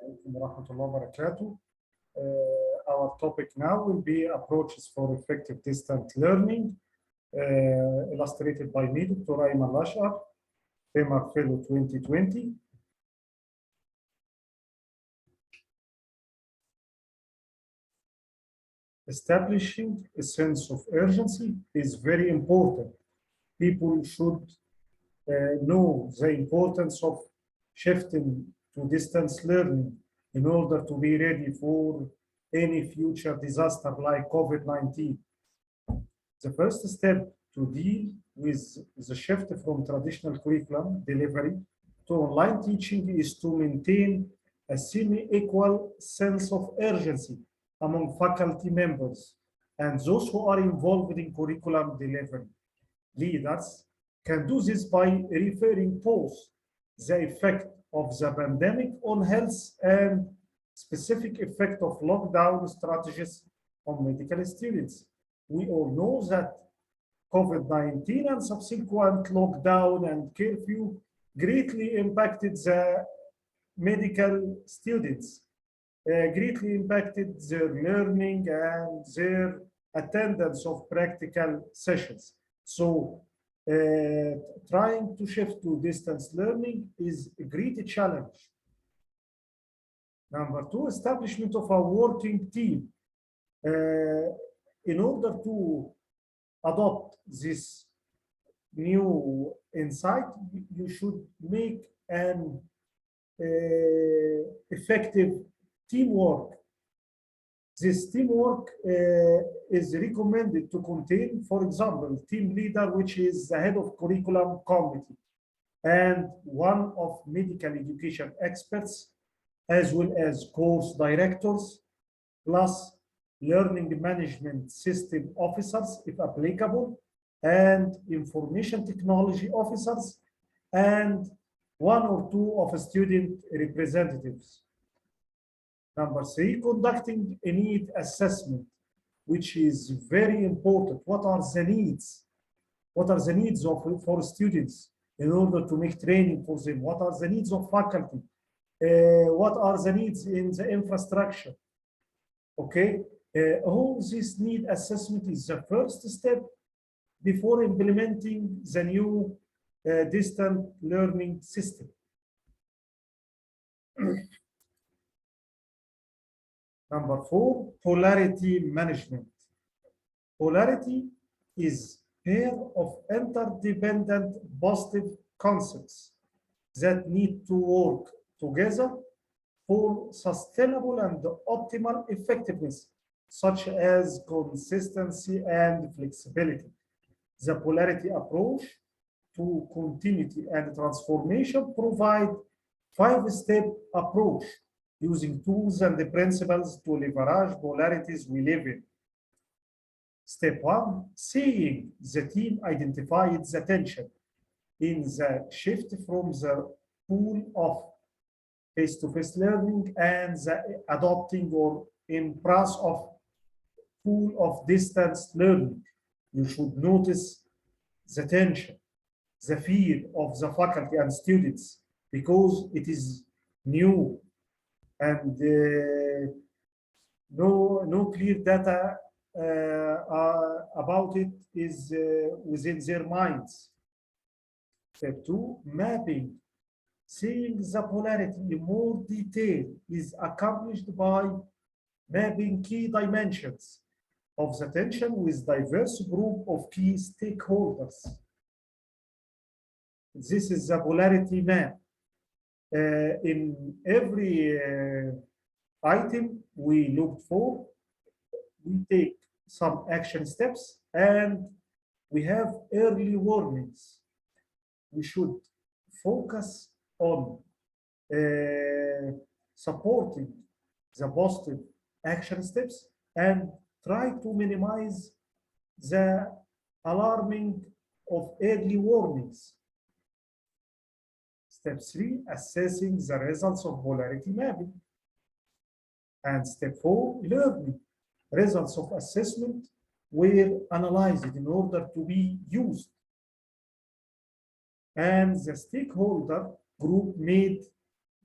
عليكم ورحمة الله وبركاته. Our topic now will be approaches for effective distant learning, illustrated by me, Dr. Ayman Lashar, FEMA Fellow 2020. Establishing a sense of urgency is very important. People should know the importance of shifting to distance learning in order to be ready for any future disaster like COVID-19. The first step to deal with the shift from traditional curriculum delivery to online teaching is to maintain a semi-equal sense of urgency among faculty members and those who are involved in curriculum delivery. Leaders can do this by referring both the effect of the pandemic on health and specific effect of lockdown strategies on medical students. We all know that COVID-19 and subsequent lockdown and curfew greatly impacted the medical students, greatly impacted their learning and their attendance of practical sessions. So trying to shift to distance learning is a great challenge. Number two, establishment of a working team. In order to adopt this new insight, you should make an effective teamwork. This teamwork is recommended to contain, for example, team leader, which is the head of curriculum committee, and one of medical education experts, as well as course directors, plus learning management system officers, if applicable, and information technology officers, and one or two of student representatives. Number three, conducting a need assessment, which is very important. What are the needs? What are the needs for students in order to make training for them? What are the needs of faculty? What are the needs in the infrastructure? Okay, all this need assessment is the first step before implementing the new distant learning system. Number four, polarity management. Polarity is a pair of interdependent positive concepts that need to work together for sustainable and optimal effectiveness, such as consistency and flexibility. The polarity approach to continuity and transformation provide five-step approach using tools and the principles to leverage polarities we live in. Step one, seeing the team identified the tension in the shift from the pool of face-to-face learning and the adopting or embrace of pool of distance learning. You should notice the tension, the fear of the faculty and students, because it is new and no clear data about it is within their minds. Step two, mapping. Seeing the polarity in more detail is accomplished by mapping key dimensions of the tension with diverse group of key stakeholders. This is the polarity map. In every item we looked for, we take some action steps and we have early warnings. We should focus on supporting the positive action steps and try to minimize the alarming of early warnings. Step three, assessing the results of polarity mapping. And step four, learning. Results of assessment were analyzed in order to be used. And the stakeholder group made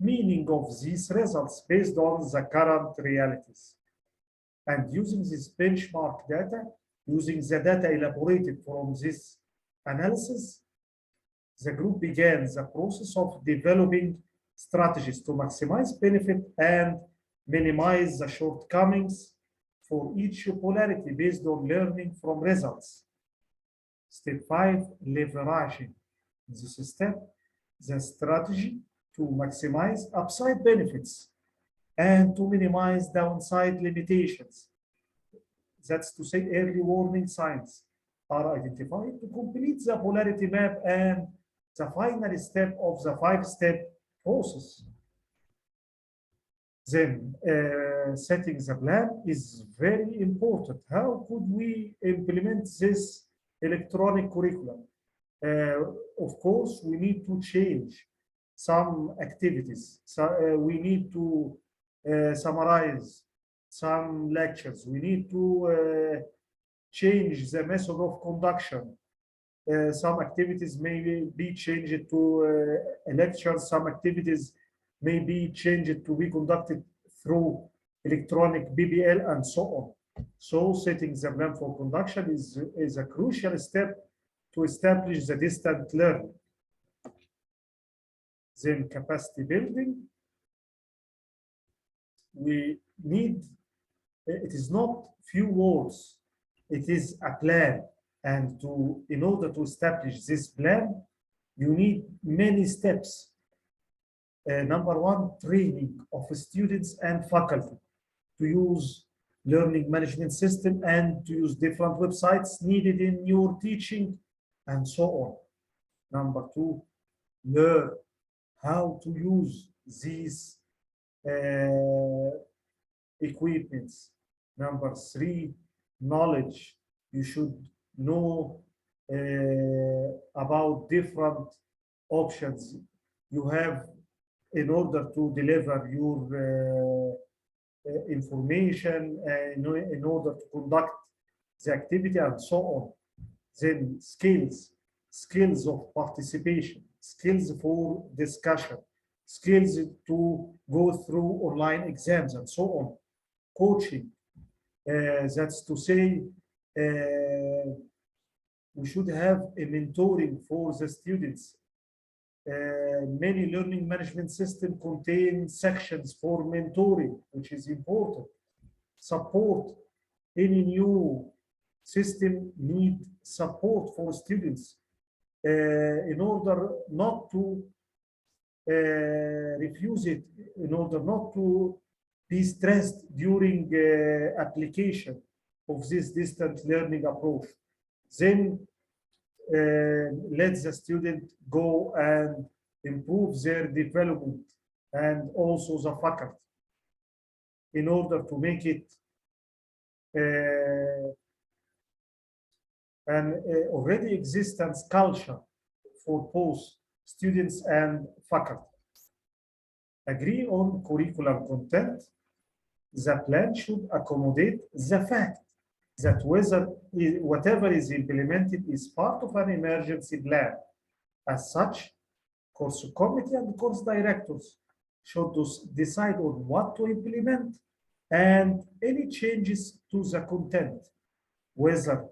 meaning of these results based on the current realities. And using this benchmark data, using the data elaborated from this analysis, the group began the process of developing strategies to maximize benefit and minimize the shortcomings for each polarity based on learning from results. Step 5, leveraging. In this step, the strategy to maximize upside benefits and to minimize downside limitations. That's to say early warning signs are identified to complete the polarity map and the final step of the 5-step process. Then setting the plan is very important. How could we implement this electronic curriculum? Of course, we need to change some activities. So we need to summarize some lectures. We need to change the method of conduction. Some activities may be changed to a lecture. Some activities may be changed to be conducted through electronic BBL and so on. So setting the plan for conduction is a crucial step to establish the distant learning. Then capacity building. We need, it is not few words, it is a plan. And in order to establish this plan, you need many steps. Number one, training of students and faculty to use learning management system and to use different websites needed in your teaching and so on. Number two, learn how to use these equipments. Number three, knowledge. You should know about different options you have in order to deliver your information, in order to conduct the activity and so on. Then skills of participation, skills for discussion, skills to go through online exams and so on. Coaching, that's to say, we should have a mentoring for the students. Many learning management systems contain sections for mentoring, which is important. Support. Any new system need support for students in order not to refuse it, in order not to be stressed during application of this distant learning approach. Then let the student go and improve their development and also the faculty in order to make it an already existence culture for both students and faculty. Agree on curriculum content. The plan should accommodate the fact that whatever is implemented is part of an emergency plan. As such, course committee and course directors should decide on what to implement and any changes to the content, whether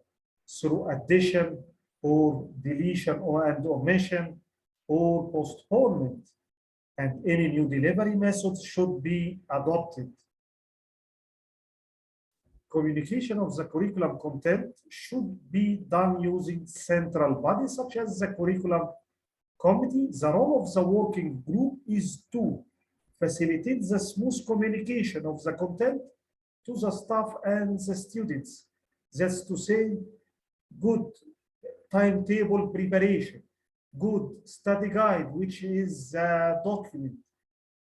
through addition or deletion and omission or postponement, and any new delivery methods should be adopted. Communication of the curriculum content should be done using central bodies such as the curriculum committee. The role of the working group is to facilitate the smooth communication of the content to the staff and the students. That's to say, good timetable preparation, good study guide, which is a document,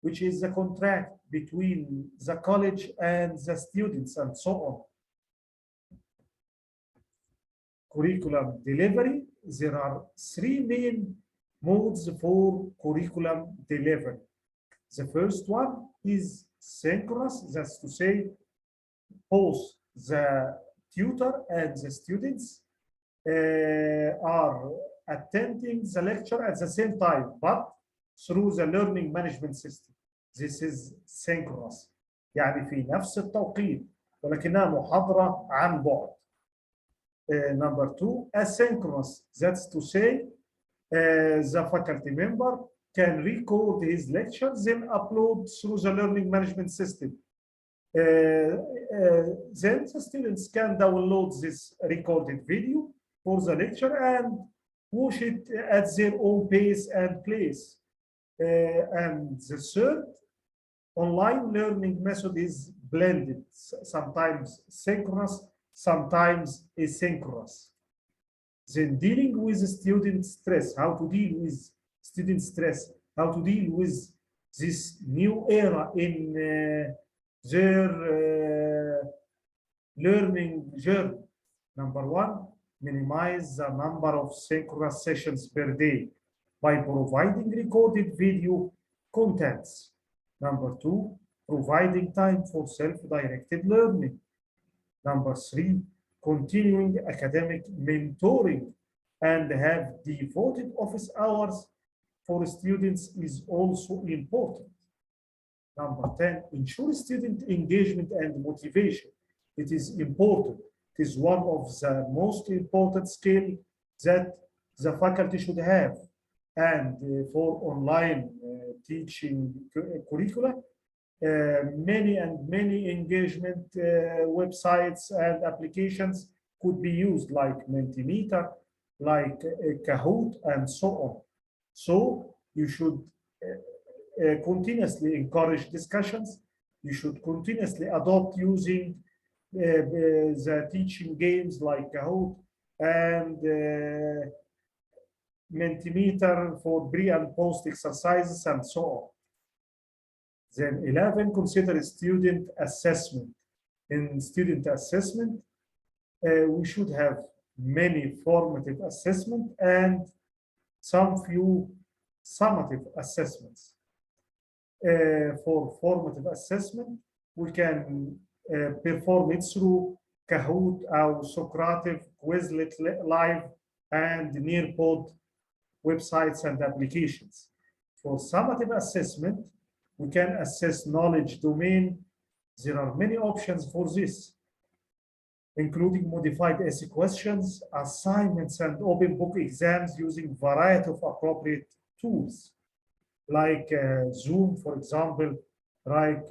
which is a contract between the college and the students and so on. Curriculum delivery. There are three main modes for curriculum delivery. The first one is synchronous, that's to say, both the tutor and the students are attending the lecture at the same time, but through the learning management system. This is synchronous. يعني في نفس التوقيت ولكنها محاضرة عن بعد. Number 2, asynchronous. That's to say, the faculty member can record his lectures, then upload through the learning management system. Then the students can download this recorded video for the lecture and watch it at their own pace and place. And the third online learning method is blended, sometimes synchronous, sometimes asynchronous. Then dealing with student stress, how to deal with student stress, how to deal with this new era in their learning journey. Number 1, minimize the number of synchronous sessions per day by providing recorded video contents. Number 2, providing time for self-directed learning. Number 3, continuing academic mentoring and have devoted office hours for students is also important. Number 10, ensure student engagement and motivation. It is important. It is one of the most important skills that the faculty should have. And for online teaching curricula, many engagement websites and applications could be used, like Mentimeter, like Kahoot, and so on. So you should continuously encourage discussions. You should continuously adopt using the teaching games like Kahoot and Mentimeter for pre and post exercises and so on. Then 11, consider student assessment. In student assessment, we should have many formative assessment and some few summative assessments. For formative assessment, we can perform it through Kahoot or Socrative, Quizlet Live, and Nearpod websites and applications. For summative assessment, we can assess knowledge domain. There are many options for this, including modified essay questions, assignments, and open book exams using a variety of appropriate tools, like Zoom, for example, like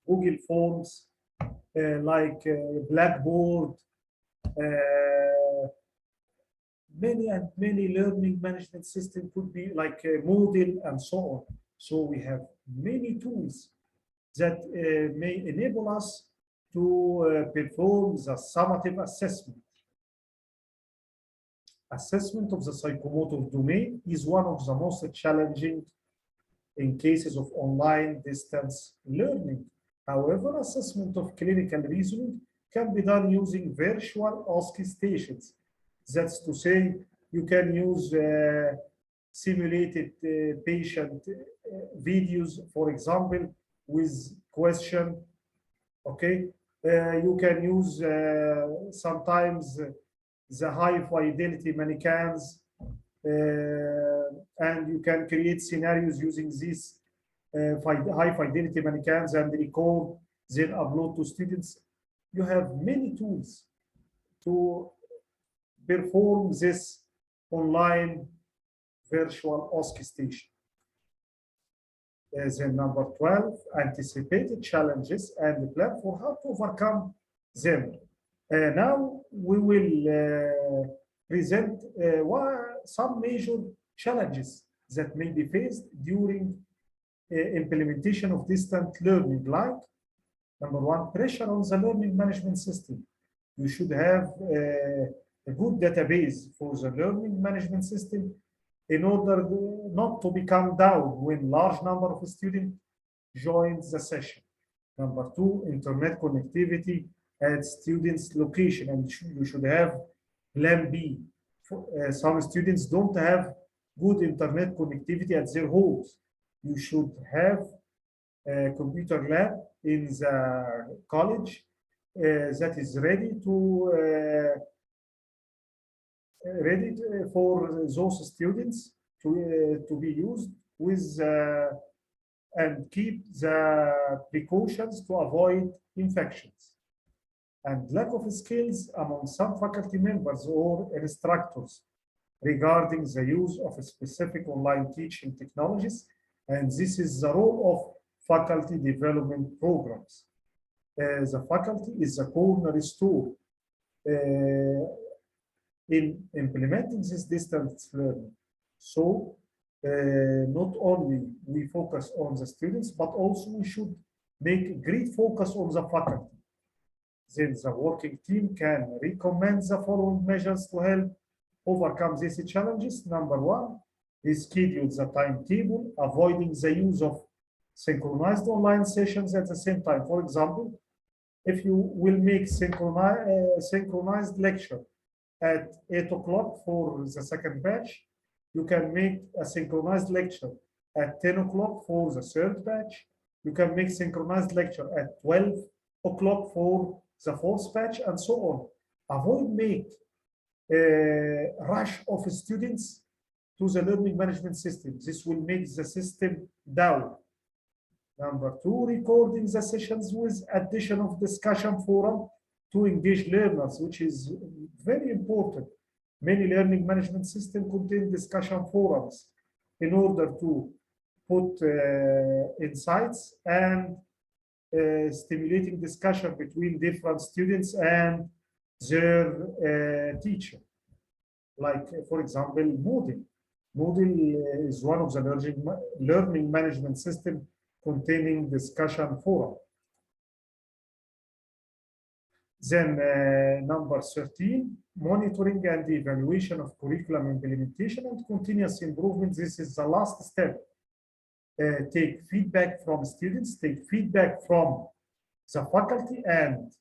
Google Forms, like Blackboard, many learning management systems could be like Moodle and so on. So we have many tools that may enable us to perform the summative assessment. Assessment of the psychomotor domain is one of the most challenging in cases of online distance learning. However, assessment of clinical reasoning can be done using virtual OSCE stations. That's to say, you can use simulated patient videos, for example, with question, okay? You can use sometimes the high fidelity mannequins, and you can create scenarios using these high fidelity mannequins and record, then upload to students. You have many tools to perform this online virtual OSCE station. Then number 12, anticipated challenges and plan for how to overcome them. Now we will present some major challenges that may be faced during implementation of distant learning, like number 1, pressure on the learning management system. You should have a good database for the learning management system in order not to become down when large number of students join the session. Number 2, internet connectivity at students' location, and you should have plan B. Some students don't have good internet connectivity at their homes. You should have a computer lab in the college that is ready to ready for those students to be used with and keep the precautions to avoid infections. And lack of skills among some faculty members or instructors regarding the use of specific online teaching technologies. And this is the role of faculty development programs. The faculty is the cornerstone in implementing this distance learning. So not only we focus on the students, but also we should make great focus on the faculty. Then the working team can recommend the following measures to help overcome these challenges. Number one, reschedule the timetable, avoiding the use of synchronized online sessions at the same time. For example, if you will make synchronized lecture at 8 o'clock for the second batch, you can make a synchronized lecture at 10 o'clock for the third batch. You can make synchronized lecture at 12 o'clock for the fourth batch, and so on. Avoid make rush of students to the learning management system. This will make the system down. Number two, recording the sessions with addition of discussion forum to engage learners, which is very important. Many learning management systems contain discussion forums in order to put insights and stimulating discussion between different students and their teacher. Like, for example, Moodle. Moodle is one of the learning management system containing discussion forum. Then number 13, monitoring and evaluation of curriculum implementation and continuous improvement. This is the last step. Take feedback from students, take feedback from the faculty, and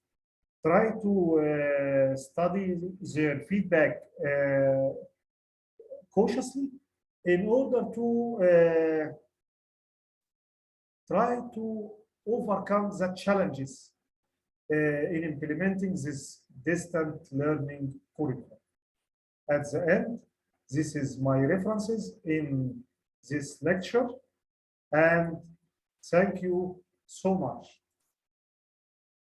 try to study their feedback cautiously in order to try to overcome the challenges in implementing this distant learning curriculum. At the end, this is my references in this lecture, and thank you so much.